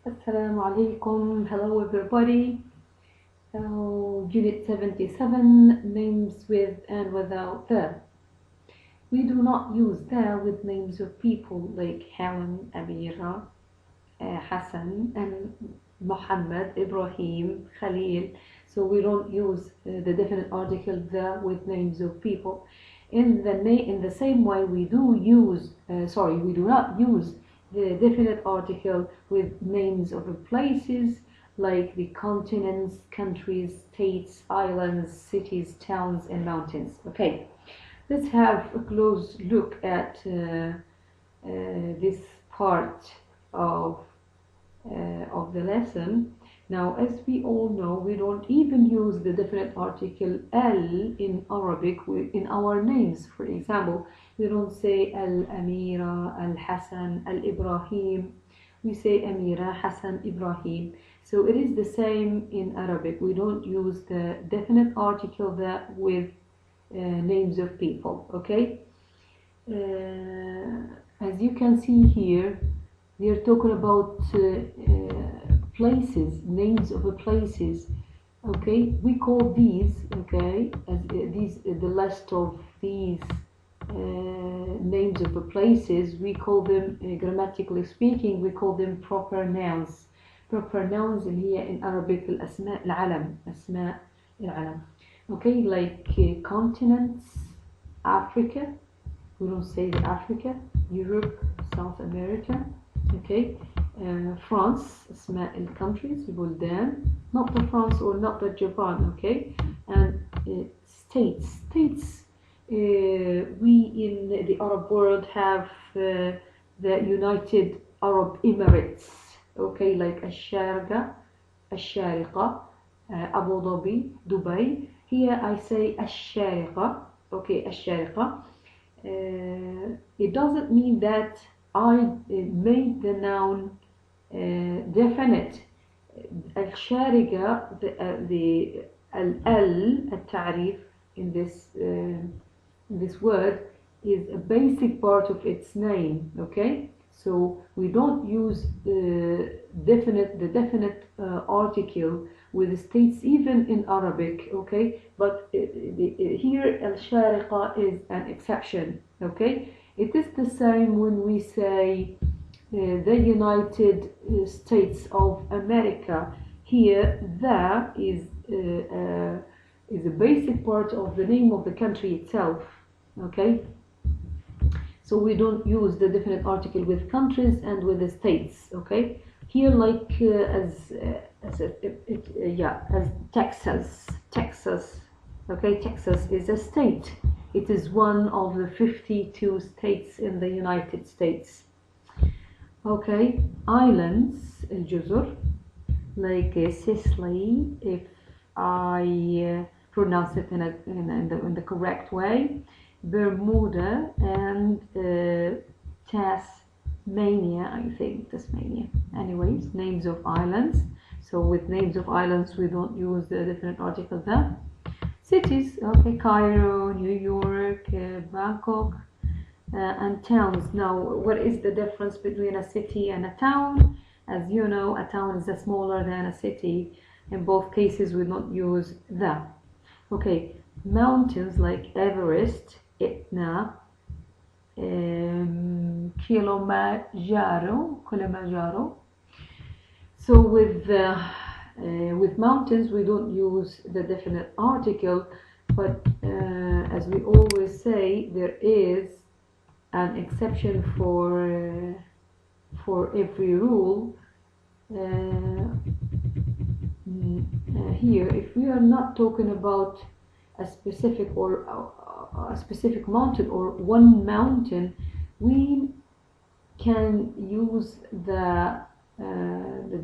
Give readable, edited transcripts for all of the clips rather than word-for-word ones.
Assalamu alaikum. Hello everybody. Unit 77, names with and without the. We do not use the with names of people like Helen, Amira, Hassan, and Muhammad, Ibrahim, Khalil. So we don't use the definite article the with names of people. In the same way, we do not use the definite article with names of the places like the continents, countries, states, islands, cities, towns, and mountains. Okay, let's have a close look at this part of the lesson. Now, as we all know, we don't even use the definite article al in Arabic in our names. For example, we don't say al-Amira, al-Hassan, al-Ibrahim. We say Amira, Hassan, Ibrahim. So it is the same in Arabic. We don't use the definite article that with names of people. Okay. As you can see here, we are talking about places, names of the places. Okay, we call these, okay, as the list of these names of the places. We call them, grammatically speaking, we call them proper nouns. Proper nouns اللي هي in Arabic الأسماء العلم. أسماء العلم. Okay, like continents, Africa. We don't say the Africa, Europe, South America. Okay, France, اسماء الكونتريز بلدان, not the France or not the Japan. Okay, and states. We in the Arab world have the United Arab Emirates. Okay, like الشارقة, الشارقة, Abu Dhabi, Dubai. Here I say الشارقة. Okay, الشارقة. It doesn't mean that I made the noun definite. الشارقة, the التعريف in this word is a basic part of its name. Okay, so we don't use the definite article with the states even in Arabic. Okay, but here الشارقة is an exception. Okay, it is the same when we say the United States of America. Here, the is a basic part of the name of the country itself. Okay, so we don't use the definite article with countries and with the states. Okay, here like as Texas. Okay, Texas is a state. It is one of the 52 states in the United States. Okay, islands, الجزر, like Sicily, if I pronounce it in the correct way, Bermuda, and Tasmania, I think, Tasmania. Anyways, names of islands. So with names of islands, we don't use the definite article there. Cities, okay, Cairo, New York, Bangkok, and towns. Now, what is the difference between a city and a town? As you know, a town is smaller than a city. In both cases, we don't use the. Okay, mountains like Everest, Etna, Kilimanjaro. So with mountains, we don't use the definite article, but as we always say, there is an exception for every rule. Here, if we are not talking about a specific mountain or one mountain, we can use the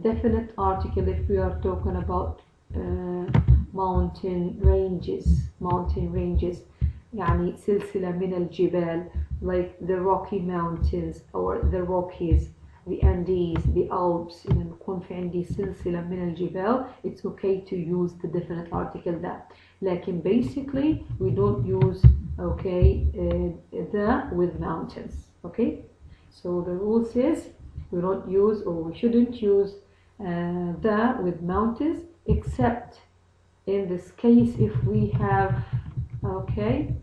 definite article if we are talking about mountain ranges. يعني سلسلة من الجبال, like the Rocky Mountains or the Rockies, the Andes, the Alps. إذا نكون في عندي سلسلة من الجبال, it's okay to use the definite article that. لكن basically we don't use the with mountains. Okay, so the rule says we don't use, or we shouldn't use, the with mountains, except in this case if we have, okay,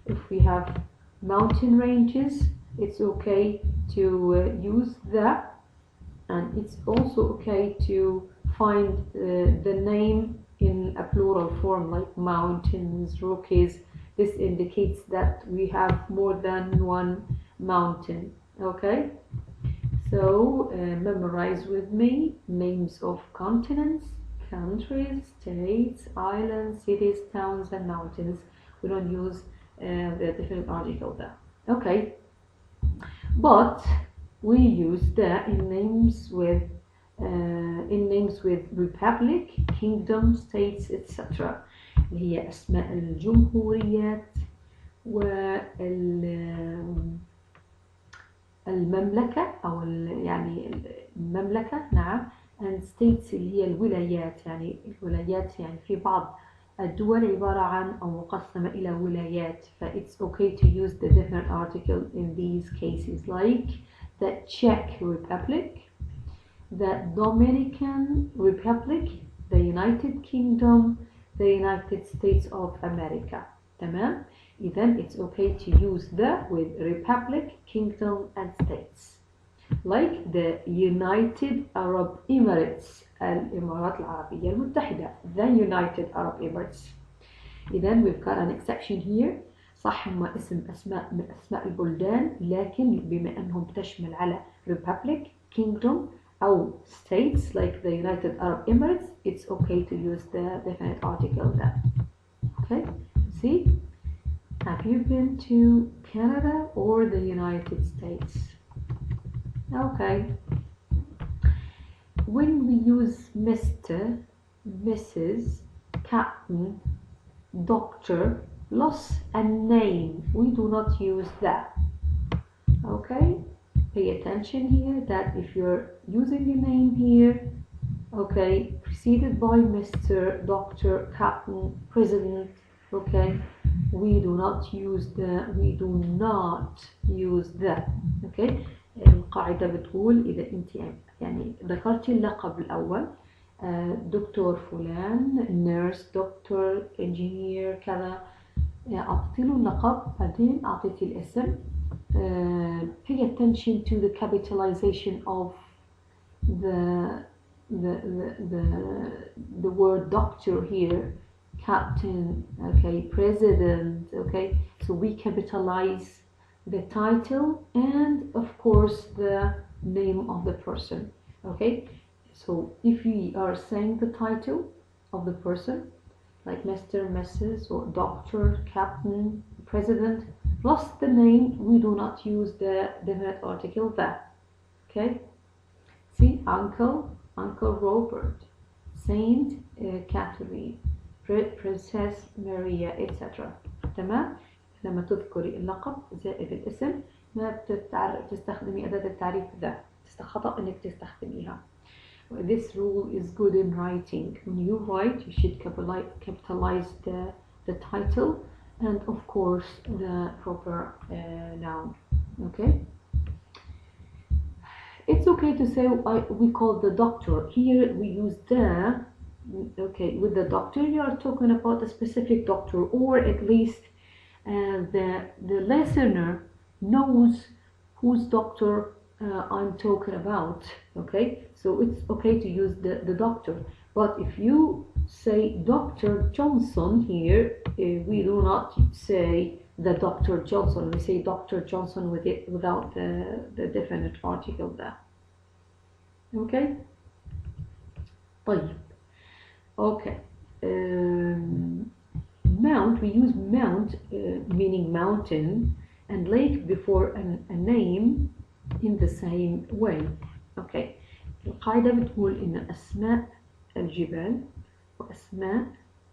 if we have mountain ranges, it's okay to use the, and it's also okay to find the name in a plural form like mountains, rockies. This indicates that we have more than one mountain. Okay, so memorize with me names of continents, countries, states, islands, cities, towns, and mountains. We don't use the definite article there. Okay, but we use the in names with republic, kingdom, states, etc. اللي هي أسماء الجمهوريات والمملكة أو يعني المملكة، نعم، and states اللي هي الولايات، يعني الولايات يعني في بعض الدول عبارة عن أو مقسمة إلى ولايات. ف it's okay to use the definite article in these cases, like the Czech Republic, the Dominican Republic, the United Kingdom, the United States of America. تمام؟ إذن it's okay to use the with Republic, Kingdom and States. Like the United Arab Emirates, الإمارات العربية المتحدة, the United Arab Emirates. إذن we've got an exception here. صح هم أسماء من أسماء البلدان، لكن بما أنهم تشمل على Republic, Kingdom أو states like the United Arab Emirates, it's okay to use the definite article there. Okay, see? Have you been to Canada or the United States? Okay. When we use Mr., Mrs., Captain, Doctor, plus a name, we do not use that. Okay? Pay attention here that if you're using a name here, okay, preceded by Mr., Doctor, Captain, President, okay, we do not use the, okay. القاعدة بتقول إذا أنت يعني ذكرتي اللقب الأول، دكتور فلان، نيرس، دكتور، انجينير، كذا، أعطيتي له اللقب بعدين أعطيتي الاسم. Pay attention to the capitalization of the word doctor here, captain, okay, president, okay. So we capitalize the title and of course the name of the person. Okay, so if we are saying the title of the person like Mr., Mrs. or Doctor, Captain, President, plus the name, we do not use the definite article that. Okay, see, Uncle Robert, Saint Catherine, Princess Maria, etc. تمام؟ لما تذكري اللقب زائد الاسم ما تستخدمي أداة التعريف ذا، خطأ إنك تستخدميها. This rule is good in writing. When you write, you should capitalize the title and of course the proper noun. Okay. It's okay to say we call the doctor. Here we use the. Okay, with the doctor you are talking about a specific doctor, or at least the listener knows whose doctor I'm talking about. Okay, so it's okay to use the doctor. But if you say Dr. Johnson here, we do not say the Dr. Johnson. We say Dr. Johnson with it without the definite article there. Okay. طيب. Okay. Mount, we use mount meaning mountain and lake before a name in the same way. Okay. القاعدة بتقول إن أسماء الجبال وأسماء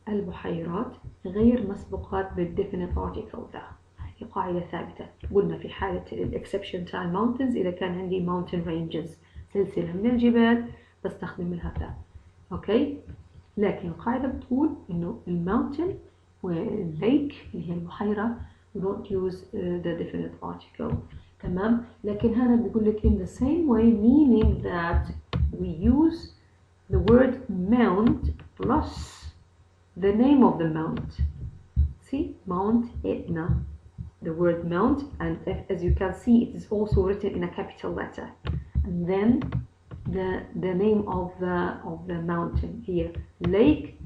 البحيرات غير مسبوقات بالdefinite article ده. هذه قاعدة ثابتة. قلنا في حالة الexception تاع mountains إذا كان عندي mountain ranges سلسلة من الجبال بستخدم لها ده. أوكي. لكن القاعدة بتقول إنه الماونتن والليك اللي هي البحيرة we don't use the definite article. تمام. لكن هنا بيقول لك in the same way, meaning that we use the word mount plus the name of the mount. See, Mount Etna, the word mount, and as you can see, it is also written in a capital letter, and then the name of the mountain here, Lake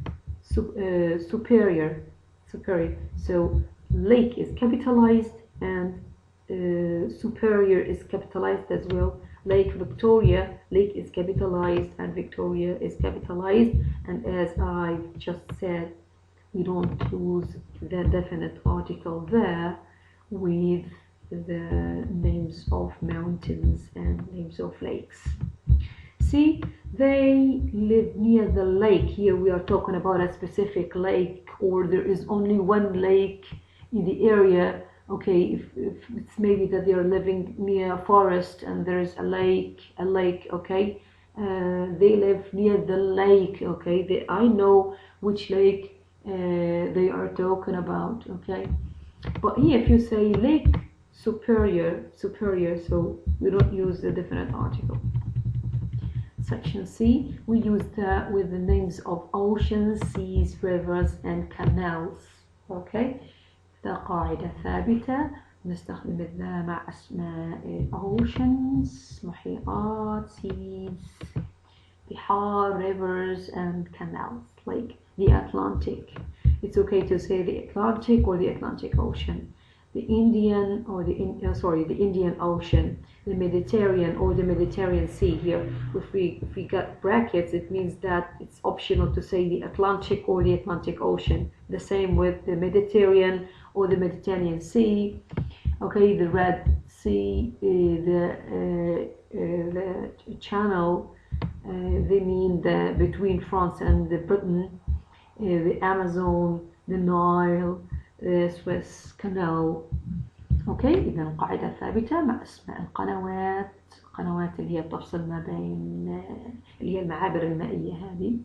Superior. So lake is capitalized and Superior is capitalized as well. Lake Victoria, lake is capitalized and Victoria is capitalized, and as I just said, we don't use the definite article there with the names of mountains and names of lakes. See, they live near the lake. Here we are talking about a specific lake, or there is only one lake in the area. Okay, if it's maybe that they are living near a forest and there is a lake, okay, they live near the lake, okay, I know which lake they are talking about, okay. But here if you say Lake Superior, so we don't use the definite article. Section C, we use that with the names of oceans, seas, rivers and canals, okay. ده قاعدة ثابتة نستخدم ذا مع أسماء oceans, محيطات, seas, بحار, rivers and canals, like the Atlantic. It's okay to say the Atlantic or the Atlantic Ocean, the Indian or the Indian Ocean, the Mediterranean or the Mediterranean Sea. Here, if we got brackets, it means that it's optional to say the Atlantic or the Atlantic Ocean. The same with the Mediterranean or the Mediterranean Sea. Okay, the Red Sea, the Channel. They mean the between France and Britain. The Amazon, the Nile, the Suez Canal. اوكي، اذا قاعدة ثابتة مع اسماء القنوات اللي هي بتفصل ما بين اللي هي المعابر المائية هذه،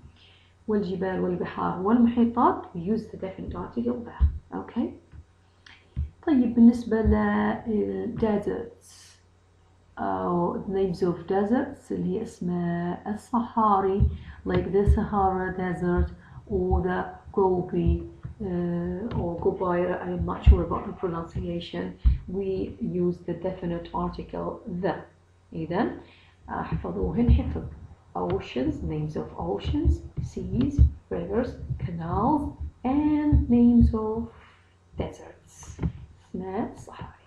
والجبال والبحار والمحيطات. we use the definite article there. اوكي. طيب بالنسبة لل deserts أو names of deserts اللي هي اسماء الصحاري like the Sahara Desert or the Gobi or Gobi, I'm not sure about the pronunciation. We use the definite article the. إذن احفظوهن حفظ. Oceans, names of oceans, seas, rivers, canals, and names of deserts. اسماء الصحاري.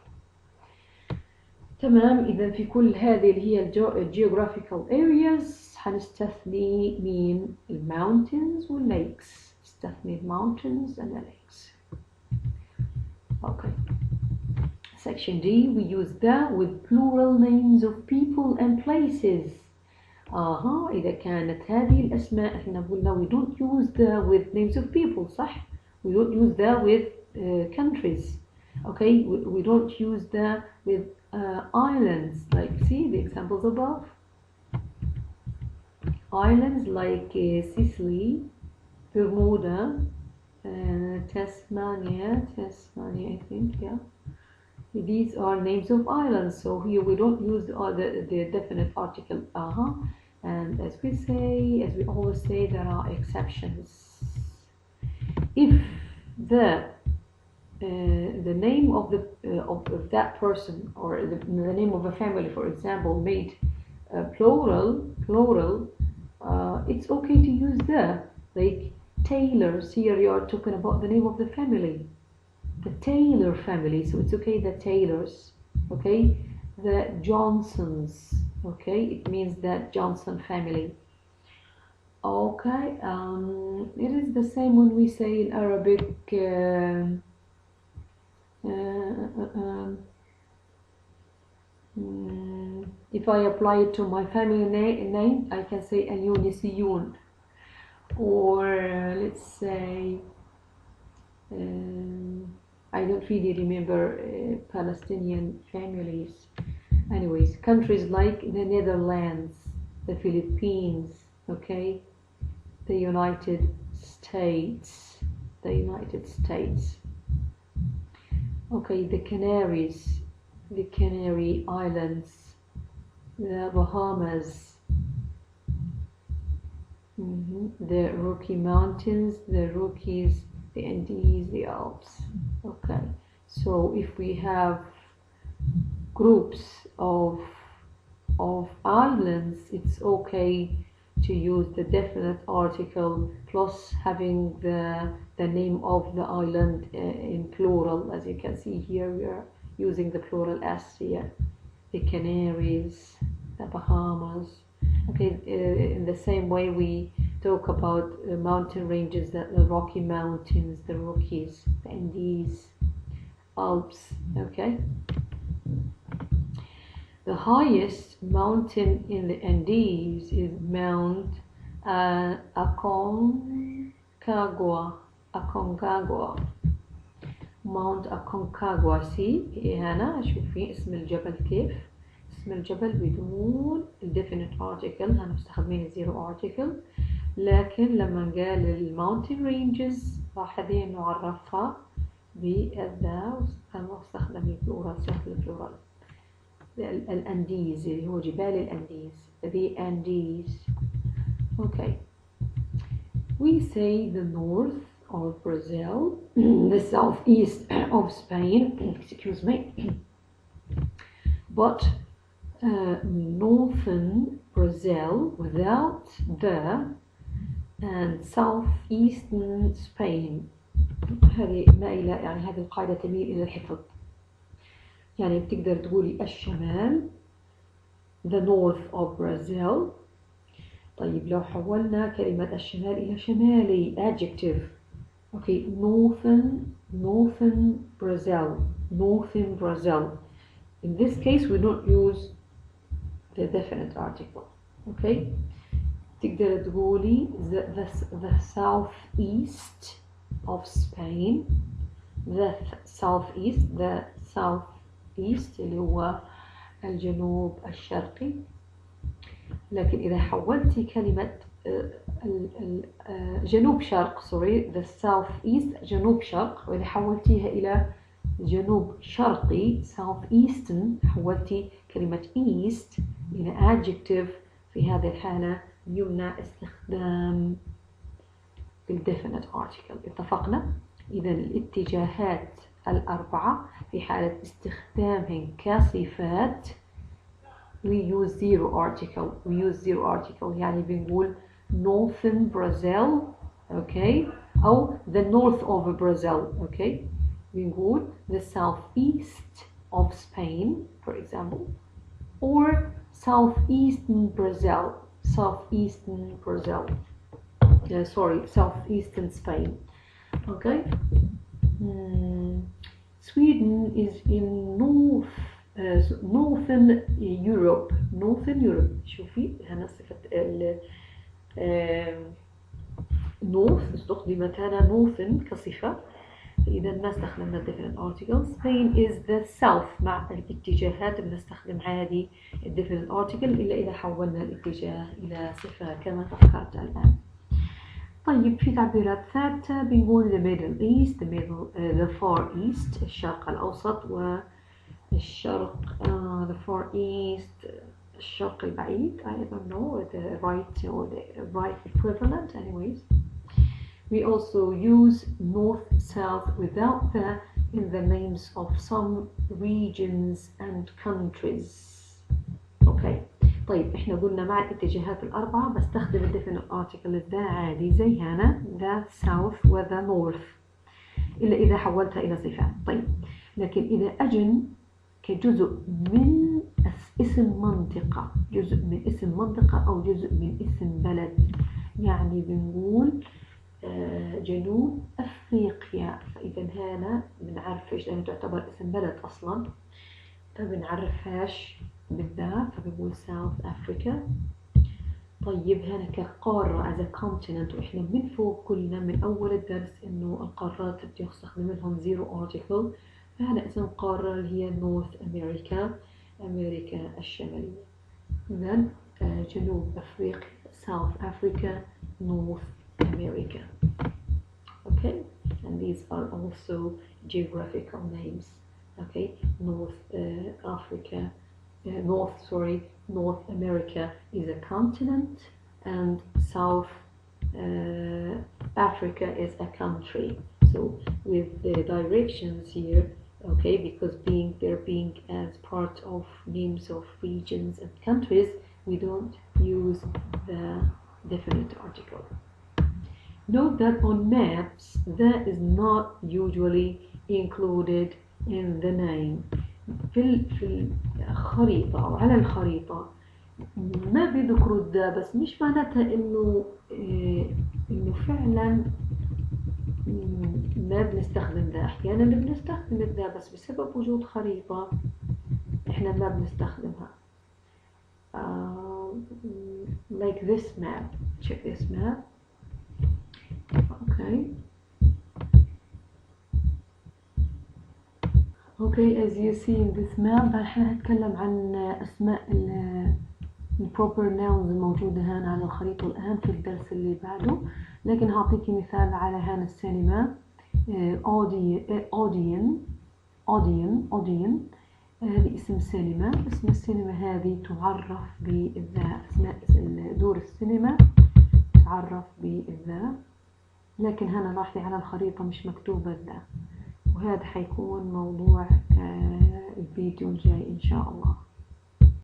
تمام. إذا في كل هذه اللي هي geographical areas هنستثني من mountains والlakes. نستثني mountains and the lakes. Okay. Section D, we use the with plural names of people and places. إذا كانت هذه الأسماء احنا قلنا we don't use the with names of people، صح؟ We don't use the with countries. Okay, we don't use the with islands, like see the examples above. Islands like Sicily, Bermuda, Tasmania, I think, yeah. These are names of islands, so here we don't use the definite article and as we always say, there are exceptions. If the name of that person or the name of a family, for example, made plural, it's okay to use the, like Taylors. Here you are talking about the name of the family, the Taylor family, so it's okay, the Taylors. Okay, the Johnsons. Okay, it means that Johnson family. Okay, it is the same when we say in Arabic if I apply it to my family name, I can say Al-Yunisiyun, or let's say I don't really remember Palestinian families. Anyways, countries like the Netherlands, the Philippines, okay, the United States, okay, the Canaries, the Canary Islands, the Bahamas, The Rocky Mountains, the Rockies, the Andes, the Alps. Okay, so if we have groups of islands, it's okay to use the definite article plus having the name of the island in plural. As you can see here, we are using the plural S here. The Canaries, the Bahamas. Okay, in the same way we talk about mountain ranges, the Rocky Mountains, the Rockies, the Andes, Alps. Okay. The highest mountain in the Andes is Mount Aconcagua. Aconcagua. Mount Aconcagua. See هنا شوفي اسم الجبل كيف. اسم الجبل بدون definite article. أنا مستخدمين zero article. لكن لما قال الماونتين رينجز راح نعرفها بالذا واستخدم البلورال سهل البلورال. الأنديز اللي هو جبال الأنديز. The Andes. Okay. We say the north of Brazil, the southeast of Spain, excuse me, but northern Brazil without the and southeastern Spain. هذه مائلة يعني هذه القاعدة تميل إلى الحفظ. يعني بتقدر تقولي الشمال the north of Brazil. طيب لو حولنا كلمة الشمال إلى شمالي adjective. Okay, northern Brazil. In this case we don't use the definite article. Okay, تقدر تقولي the southeast of Spain. The southeast اللي هو الجنوب الشرقي. لكن إذا حولتي كلمة جنوب شرق the southeast جنوب شرق، وإذا حولتيها إلى جنوب شرقي southeastern، حولتي كلمة east إلى adjective، في هذه الحالة يمنع استخدام الdefinite article. اتفقنا؟ إذا الاتجاهات الأربعة في حالة استخدامهن كصفات we use zero article. يعني بنقول northern Brazil. Okay, أو the north of Brazil. Okay, بنقول the southeast of Spain for example, or southeastern southeastern Spain. Okay. Sweden is in northern Europe. شوفي هنا صفة north استخدمت هنا northern كصفة، إذا ما استخدمنا definite article. Spain is the south. مع الاتجاهات بنستخدم عادي definite article إلا إذا حولنا الاتجاه إلى صفة كما ذكرت الآن. طيب في تعبيرات ثابتة بنقول the Middle East, the Far East الشرق الأوسط، والشرق the Far East الشرق البعيد. I don't know the right equivalent. Anyways, we also use north, south without the in the names of some regions and countries. Okay. طيب احنا قلنا مع الاتجاهات الأربعة بستخدم الdefinite article ذا عادي زي هنا the south و the north إلا إذا حولتها إلى صفة. طيب لكن إذا أجن كجزء من اسم منطقة، أو جزء من اسم بلد، يعني بنقول جنوب أفريقيا، فإذا هنا بنعرفش لأنه تعتبر اسم بلد أصلا فبنعرفهاش بالذات فبنقول South Africa. طيب هنا كقارة as a continent، وإحنا من فوق قلنا من أول الدرس إنه القارات بدي أستخدم لهم zero article، فهنا اسم قارة اللي هي North America، أمريكا الشمالية. إذن جنوب أفريقيا South Africa North America. Okay, and these are also geographical names. Okay, North North America is a continent, and South Africa is a country. So with the directions here, okay, because they're being as part of names of regions and countries, we don't use the definite article. Note that on maps, that is not usually included in the name. في الخريطة أو على الخريطة ما بيذكروا الذا، بس مش معناتها إنه فعلا ما بنستخدم ذا. أحيانا بنستخدم الذا بس بسبب وجود خريطة إحنا ما بنستخدمها. Like this map. Check this map. Okay, as you see in this map احنا هنتكلم عن اسماء proper nouns الموجودة هنا على الخريطة الآن في الدرس اللي بعده. لكن هعطيكي مثال على هنا السينما. Odeon هذه اسم سينما. اسم السينما هذه تعرف بالذا. اسماء دور السينما تعرف بالذا، لكن هنا لاحظي على الخريطة مش مكتوبة الذا. وهذا حيكون موضوع الفيديو الجاي إن شاء الله.